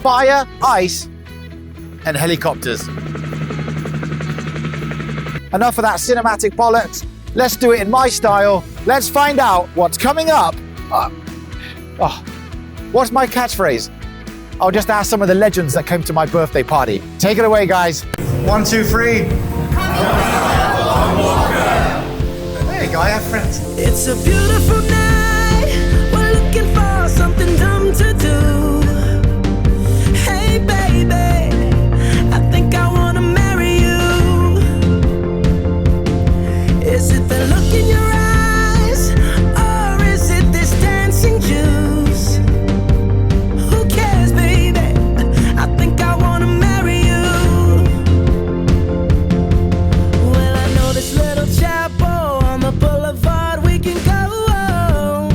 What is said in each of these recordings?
fire, ice, and helicopters. Enough of that cinematic bollocks. Let's do it in my style. Let's find out what's coming up. What's my catchphrase? I'll just ask some of the legends that came to my birthday party. Take it away, guys. 1, 2, 3. There you go, I have friends. It's a beautiful night. We're looking for something dumb to do. Hey, baby, I think I wanna marry you. Is it the look in your eyes, or is it this dancing juice? Who cares, baby? I think I wanna marry you. Well, I know this little chapel on the boulevard we can go.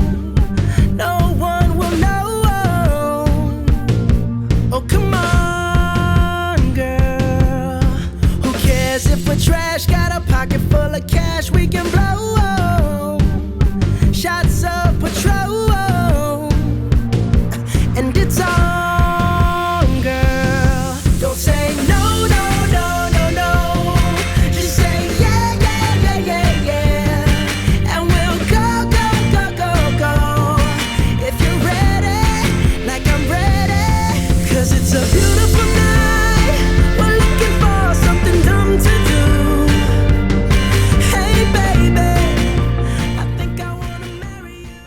No one will know. Oh, come on, girl. Who cares if we're trash? Got a pocket full of cash we can blow. Shots of Patrol, and it's on, girl. Don't say no, no, no, no, no. Just say yeah, yeah, yeah, yeah, yeah. And we'll go, go, go, go, go. If you're ready, like I'm ready. 'Cause it's a beautiful night. We're looking for something dumb to do. Hey, baby, I think I wanna marry you.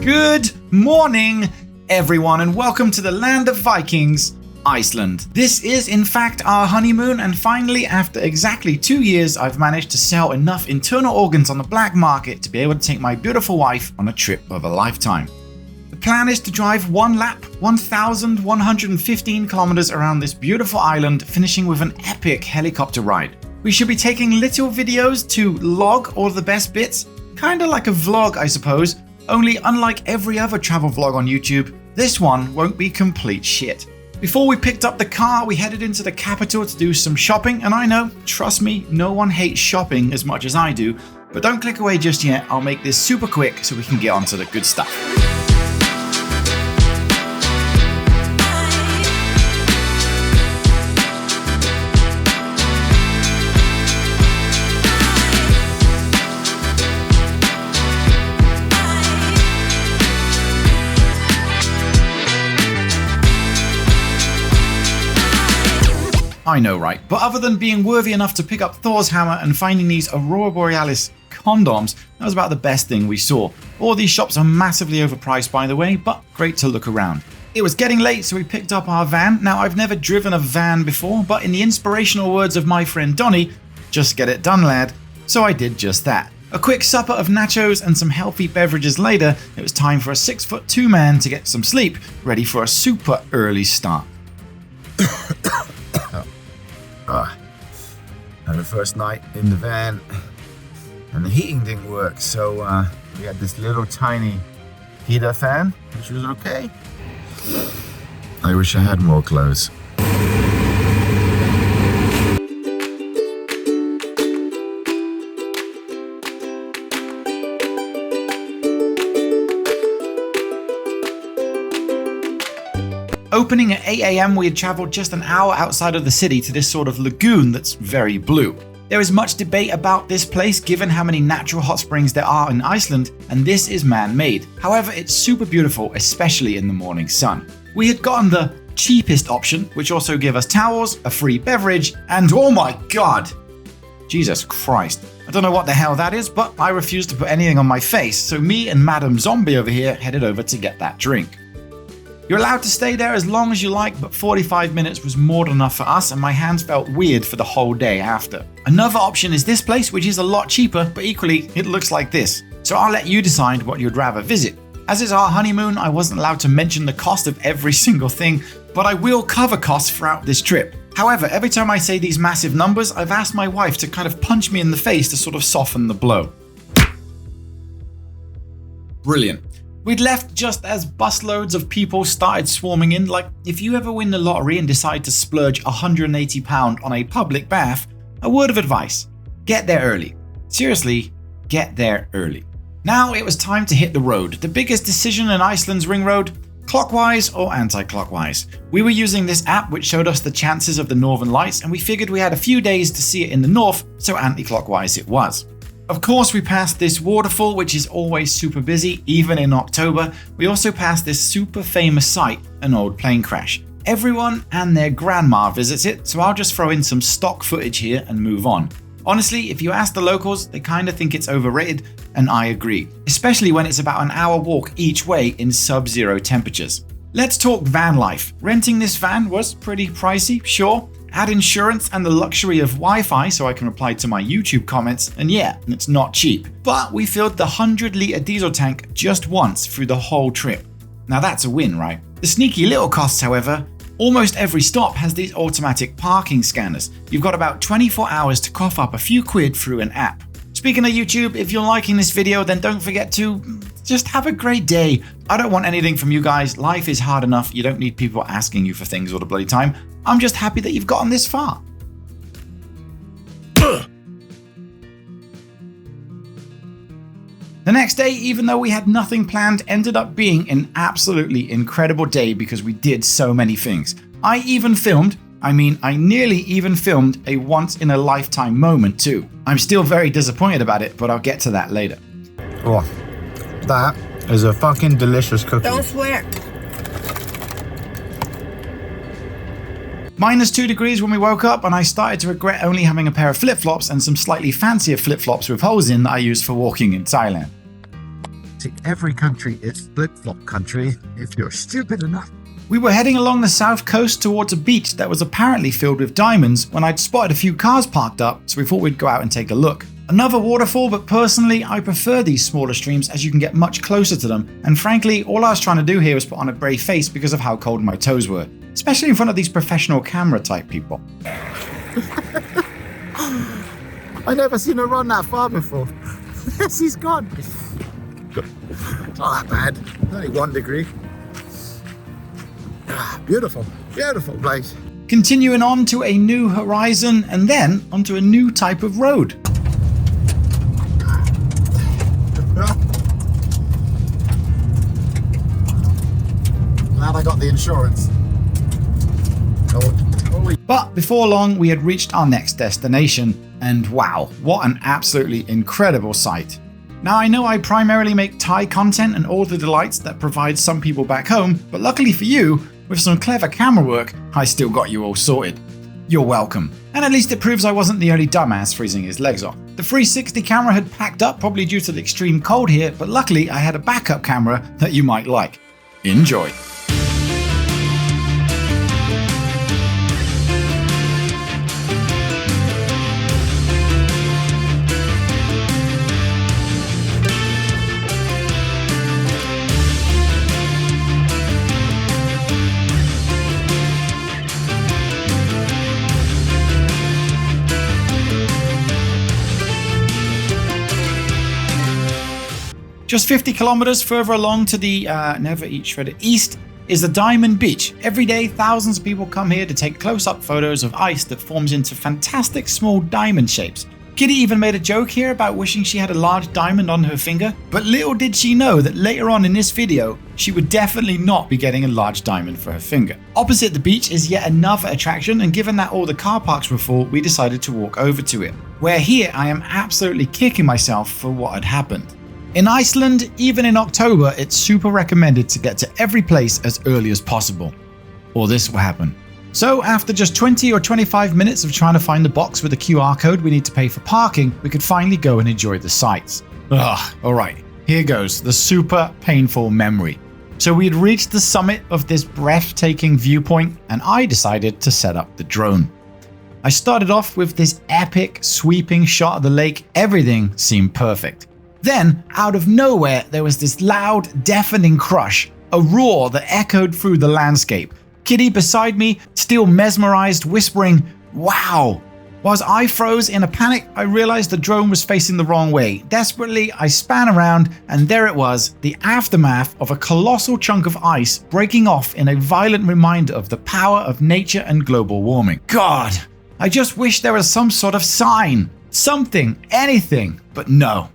Good morning, everyone, and welcome to the land of Vikings, Iceland. This is, in fact, our honeymoon, and finally, after exactly 2 years, I've managed to sell enough internal organs on the black market to be able to take my beautiful wife on a trip of a lifetime. The plan is to drive one lap, 1,115 kilometers around this beautiful island, finishing with an epic helicopter ride. We should be taking little videos to log all the best bits, kinda like a vlog, I suppose. Only unlike every other travel vlog on YouTube, this one won't be complete shit. Before we picked up the car, we headed into the capital to do some shopping, and I know, trust me, no one hates shopping as much as I do, but don't click away just yet. I'll make this super quick so we can get onto the good stuff. I know, right? But other than being worthy enough to pick up Thor's hammer and finding these Aurora Borealis condoms, that was about the best thing we saw. All these shops are massively overpriced, by the way, but great to look around. It was getting late, so we picked up our van. Now, I've never driven a van before, but in the inspirational words of my friend Donnie, just get it done, lad. So I did just that. A quick supper of nachos and some healthy beverages later, it was time for a 6'2" man to get some sleep, ready for a super early start. And the first night in the van, and the heating didn't work, so we had this little tiny heater fan, which was okay. I wish I had more clothes. Opening at 8 AM, we had travelled just an hour outside of the city to this sort of lagoon that's very blue. There is much debate about this place given how many natural hot springs there are in Iceland, and this is man-made. However, it's super beautiful, especially in the morning sun. We had gotten the cheapest option, which also gave us towels, a free beverage, and oh my god! Jesus Christ. I don't know what the hell that is, but I refused to put anything on my face, so me and Madam Zombie over here headed over to get that drink. You're allowed to stay there as long as you like, but 45 minutes was more than enough for us, and my hands felt weird for the whole day after. Another option is this place, which is a lot cheaper, but equally, it looks like this. So I'll let you decide what you'd rather visit. As it's our honeymoon, I wasn't allowed to mention the cost of every single thing, but I will cover costs throughout this trip. However, every time I say these massive numbers, I've asked my wife to kind of punch me in the face to sort of soften the blow. Brilliant. We'd left just as busloads of people started swarming in. Like, if you ever win the lottery and decide to splurge £180 on a public bath, a word of advice: get there early. Seriously, get there early. Now it was time to hit the road. The biggest decision in Iceland's ring road: clockwise or anti-clockwise. We were using this app which showed us the chances of the northern lights, and we figured we had a few days to see it in the north, so anti-clockwise it was. Of course, we passed this waterfall, which is always super busy, even in October. We also passed this super famous site, an old plane crash. Everyone and their grandma visits it, so I'll just throw in some stock footage here and move on. Honestly, if you ask the locals, they kinda think it's overrated, and I agree, especially when it's about an hour walk each way in sub-zero temperatures. Let's talk van life. Renting this van was pretty pricey, sure. Add insurance and the luxury of Wi-Fi so I can reply to my YouTube comments, and yeah, it's not cheap. But we filled the 100-litre diesel tank just once through the whole trip. Now that's a win, right? The sneaky little costs, however: almost every stop has these automatic parking scanners. You've got about 24 hours to cough up a few quid through an app. Speaking of YouTube, if you're liking this video, then don't forget to just have a great day. I don't want anything from you guys. Life is hard enough. You don't need people asking you for things all the bloody time. I'm just happy that you've gotten this far. The next day, even though we had nothing planned, ended up being an absolutely incredible day because we did so many things. I nearly even filmed a once-in-a-lifetime moment too. I'm still very disappointed about it, but I'll get to that later. Oh, that is a fucking delicious cookie. Don't swear. -2 degrees when we woke up, and I started to regret only having a pair of flip-flops and some slightly fancier flip-flops with holes in that I use for walking in Thailand. See, every country is flip-flop country if you're stupid enough. We were heading along the south coast towards a beach that was apparently filled with diamonds when I'd spotted a few cars parked up, so we thought we'd go out and take a look. Another waterfall, but personally I prefer these smaller streams as you can get much closer to them, and frankly all I was trying to do here was put on a brave face because of how cold my toes were, especially in front of these professional camera type people. I never seen her run that far before. Yes, he's gone. Not that bad. Only 1 degree. Beautiful, beautiful place. Continuing on to a new horizon, and then onto a new type of road. Glad I got the insurance. But before long, we had reached our next destination, and wow, what an absolutely incredible sight. Now, I know I primarily make Thai content and all the delights that provide some people back home, but luckily for you, with some clever camera work, I still got you all sorted. You're welcome. And at least it proves I wasn't the only dumbass freezing his legs off. The 360 camera had packed up, probably due to the extreme cold here, but luckily I had a backup camera that you might like. Enjoy. Just 50 kilometers further along to the east is the Diamond Beach. Every day, thousands of people come here to take close-up photos of ice that forms into fantastic small diamond shapes. Kitty even made a joke here about wishing she had a large diamond on her finger, but little did she know that later on in this video, she would definitely not be getting a large diamond for her finger. Opposite the beach is yet another attraction, and given that all the car parks were full, we decided to walk over to it. Where here, I am absolutely kicking myself for what had happened. In Iceland, even in October, it's super recommended to get to every place as early as possible, or this will happen. So after just 20 or 25 minutes of trying to find the box with the QR code we need to pay for parking, we could finally go and enjoy the sights. Alright, here goes, the super painful memory. So we had reached the summit of this breathtaking viewpoint, and I decided to set up the drone. I started off with this epic sweeping shot of the lake. Everything seemed perfect. Then, out of nowhere, there was this loud, deafening crush, a roar that echoed through the landscape. Kitty beside me, still mesmerized, whispering, "Wow!" Whilst I froze in a panic, I realized the drone was facing the wrong way. Desperately, I span around, and there it was, the aftermath of a colossal chunk of ice breaking off in a violent reminder of the power of nature and global warming. God, I just wish there was some sort of sign. Something, anything, but no.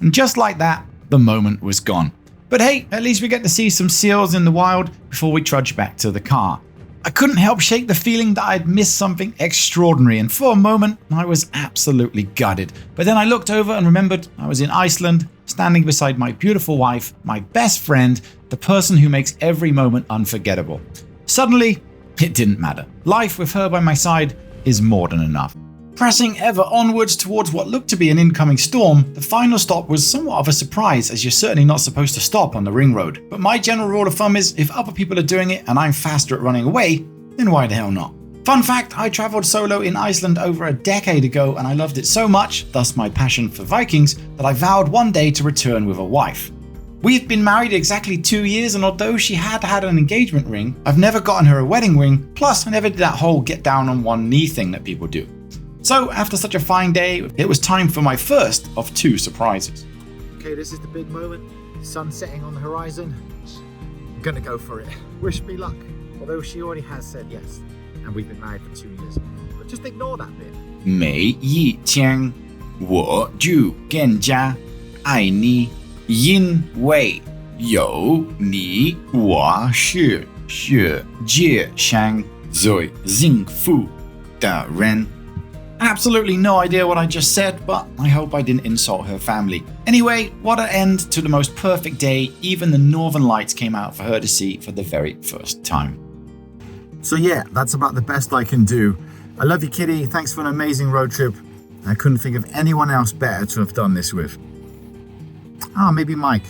And just like that, the moment was gone. But hey, at least we get to see some seals in the wild before we trudge back to the car. I couldn't help shake the feeling that I'd missed something extraordinary, and for a moment, I was absolutely gutted. But then I looked over and remembered I was in Iceland, standing beside my beautiful wife, my best friend, the person who makes every moment unforgettable. Suddenly, it didn't matter. Life with her by my side is more than enough. Pressing ever onwards towards what looked to be an incoming storm, the final stop was somewhat of a surprise, as you're certainly not supposed to stop on the ring road. But my general rule of thumb is, if other people are doing it and I'm faster at running away, then why the hell not? Fun fact, I travelled solo in Iceland over a decade ago and I loved it so much, thus my passion for Vikings, that I vowed one day to return with a wife. We've been married exactly 2 years, and although she had an engagement ring, I've never gotten her a wedding ring, plus I never did that whole get down on one knee thing that people do. So after such a fine day, it was time for my first of 2 surprises. Okay, this is the big moment. Sun setting on the horizon. I'm gonna go for it. Wish me luck. Although she already has said yes, and we've been married for 2 years. But just ignore that bit. 每一天我就更加爱你，因为有你，我是世界上最幸福的人。Absolutely no idea what I just said, but I hope I didn't insult her family. Anyway, what an end to the most perfect day. Even the northern lights came out for her to see for the very first time. So yeah, that's about the best I can do. I love you, Kitty. Thanks for an amazing road trip. I couldn't think of anyone else better to have done this with. Maybe Mike.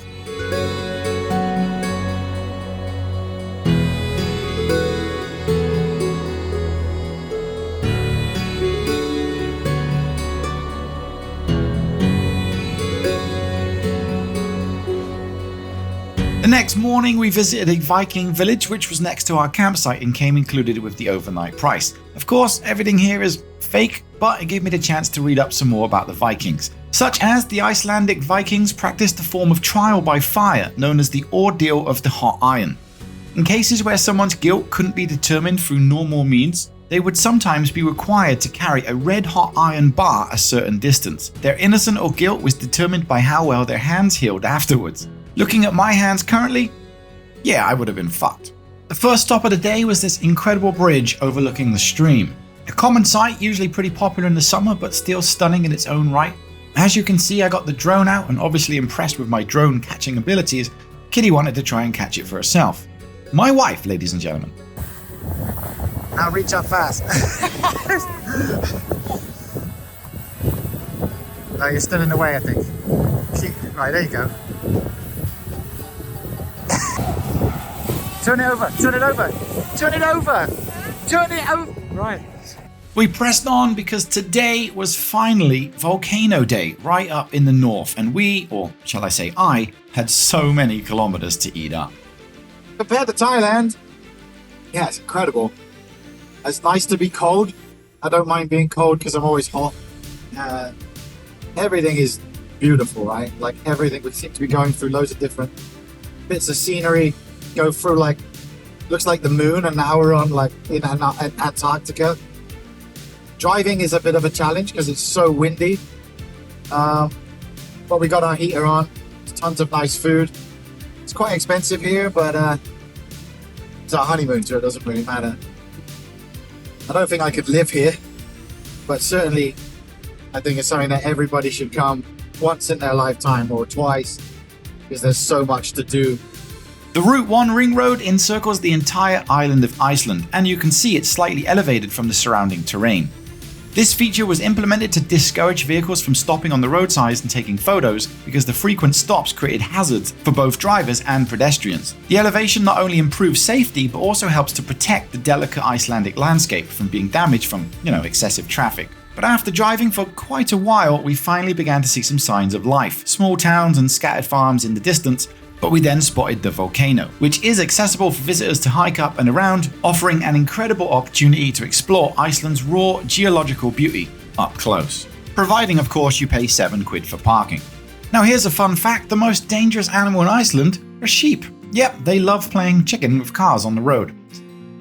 The next morning, we visited a Viking village which was next to our campsite and came included with the overnight price. Of course, everything here is fake, but it gave me the chance to read up some more about the Vikings. Such as the Icelandic Vikings practiced a form of trial by fire known as the ordeal of the hot iron. In cases where someone's guilt couldn't be determined through normal means, they would sometimes be required to carry a red-hot iron bar a certain distance. Their innocence or guilt was determined by how well their hands healed afterwards. Looking at my hands currently, yeah, I would have been fucked. The first stop of the day was this incredible bridge overlooking the stream. A common sight, usually pretty popular in the summer, but still stunning in its own right. As you can see, I got the drone out, and obviously impressed with my drone catching abilities, Kitty wanted to try and catch it for herself. My wife, ladies and gentlemen. Now reach up fast. No, you're still in the way, I think. Right, there you go. Turn it over, turn it over, turn it over, turn it over. Right. We pressed on because today was finally Volcano Day right up in the north, and we, or shall I say I, had so many kilometers to eat up. Compared to Thailand, yeah, it's incredible. It's nice to be cold. I don't mind being cold because I'm always hot. Everything is beautiful, right? Like everything would seem to be going through loads of different bits of scenery. Go through looks like the moon, and now we're on in Antarctica. Driving is a bit of a challenge because it's so windy. But we got our heater on. There's tons of nice food. It's quite expensive here, but it's our honeymoon, so it doesn't really matter. I don't think I could live here, but certainly I think it's something that everybody should come once in their lifetime or twice, because there's so much to do. The Route 1 ring road encircles the entire island of Iceland, and you can see it's slightly elevated from the surrounding terrain. This feature was implemented to discourage vehicles from stopping on the roadsides and taking photos, because the frequent stops created hazards for both drivers and pedestrians. The elevation not only improves safety, but also helps to protect the delicate Icelandic landscape from being damaged from, excessive traffic. But after driving for quite a while, we finally began to see some signs of life. Small towns and scattered farms in the distance, But we then spotted the Volcano, which is accessible for visitors to hike up and around, offering an incredible opportunity to explore Iceland's raw geological beauty up close. Providing, of course, you pay £7 for parking. Now here's a fun fact, the most dangerous animal in Iceland are sheep. Yep, they love playing chicken with cars on the road.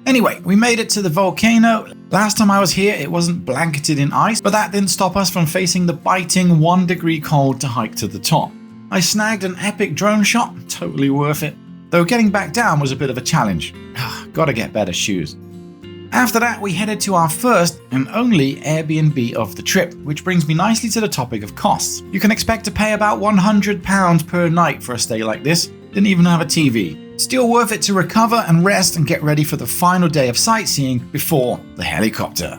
Anyway, we made it to the Volcano. Last time I was here, it wasn't blanketed in ice, but that didn't stop us from facing the biting 1 degree cold to hike to the top. I snagged an epic drone shot, totally worth it. Though getting back down was a bit of a challenge. Gotta get better shoes. After that, we headed to our first and only Airbnb of the trip, which brings me nicely to the topic of costs. You can expect to pay about £100 per night for a stay like this. Didn't even have a TV. Still worth it to recover and rest and get ready for the final day of sightseeing before the helicopter.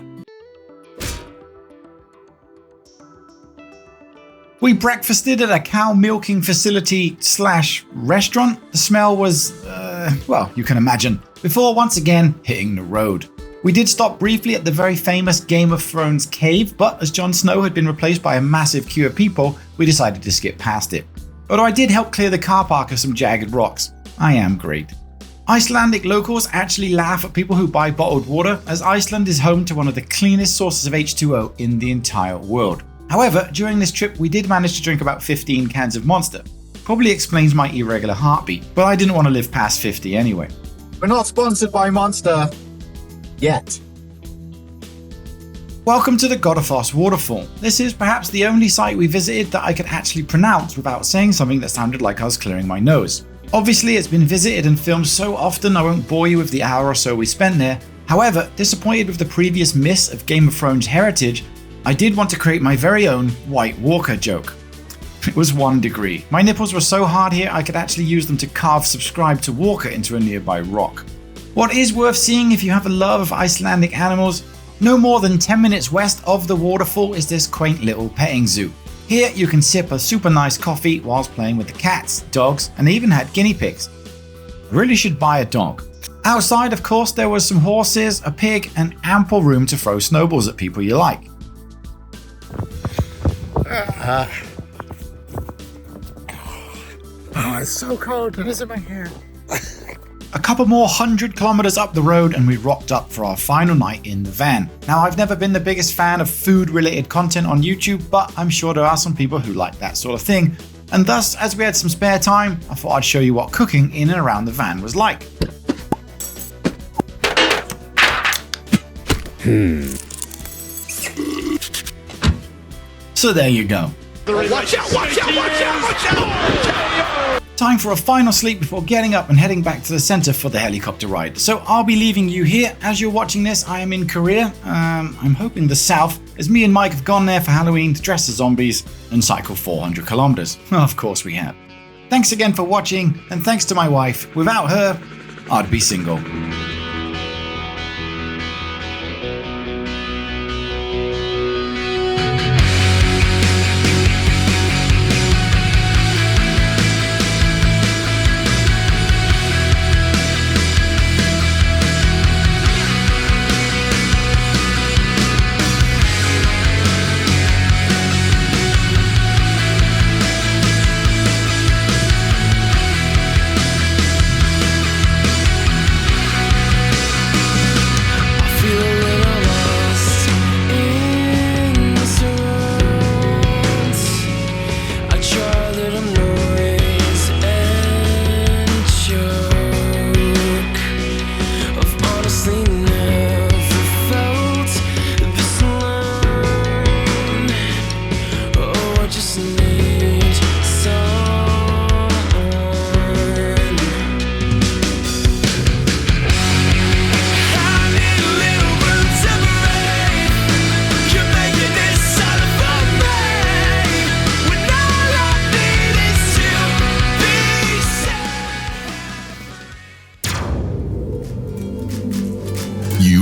We breakfasted at a cow milking facility / restaurant. The smell was, well, you can imagine, before once again hitting the road. We did stop briefly at the very famous Game of Thrones cave, but as Jon Snow had been replaced by a massive queue of people, we decided to skip past it. Although I did help clear the car park of some jagged rocks. I am great. Icelandic locals actually laugh at people who buy bottled water, as Iceland is home to one of the cleanest sources of H2O in the entire world. However, during this trip we did manage to drink about 15 cans of Monster. Probably explains my irregular heartbeat, but I didn't want to live past 50 anyway. We're not sponsored by Monster yet. Welcome to the Godafoss waterfall. This is perhaps the only site we visited that I could actually pronounce without saying something that sounded like I was clearing my nose. Obviously it's been visited and filmed so often I won't bore you with the hour or so we spent there. However, disappointed with the previous miss of Game of Thrones heritage, I did want to create my very own White Walker joke. It was 1 degree. My nipples were so hard here I could actually use them to carve subscribe to Walker into a nearby rock. What is worth seeing if you have a love of Icelandic animals, no more than 10 minutes west of the waterfall is this quaint little petting zoo. Here you can sip a super nice coffee whilst playing with the cats, dogs, and they even had guinea pigs. Really should buy a dog. Outside, of course, there was some horses, a pig, and ample room to throw snowballs at people you like. Oh, it's so cold. It is in my hair. A couple more 100 kilometers up the road and we rocked up for our final night in the van. Now, I've never been the biggest fan of food related content on YouTube, but I'm sure there are some people who like that sort of thing. And thus, as we had some spare time, I thought I'd show you what cooking in and around the van was like. So there you go. Watch out, watch out, watch out, watch out! Time for a final sleep before getting up and heading back to the center for the helicopter ride. So I'll be leaving you here. As you're watching this, I am in Korea. I'm hoping the south, as me and Mike have gone there for Halloween to dress as zombies and cycle 400 kilometers. Of course we have. Thanks again for watching, and thanks to my wife. Without her, I'd be single.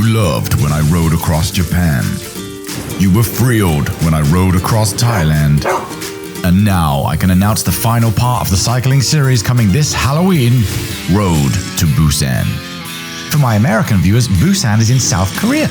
Loved when I rode across Japan. You were thrilled when I rode across Thailand. And now I can announce the final part of the cycling series coming this Halloween, Road to Busan. For my American viewers, Busan is in South Korea.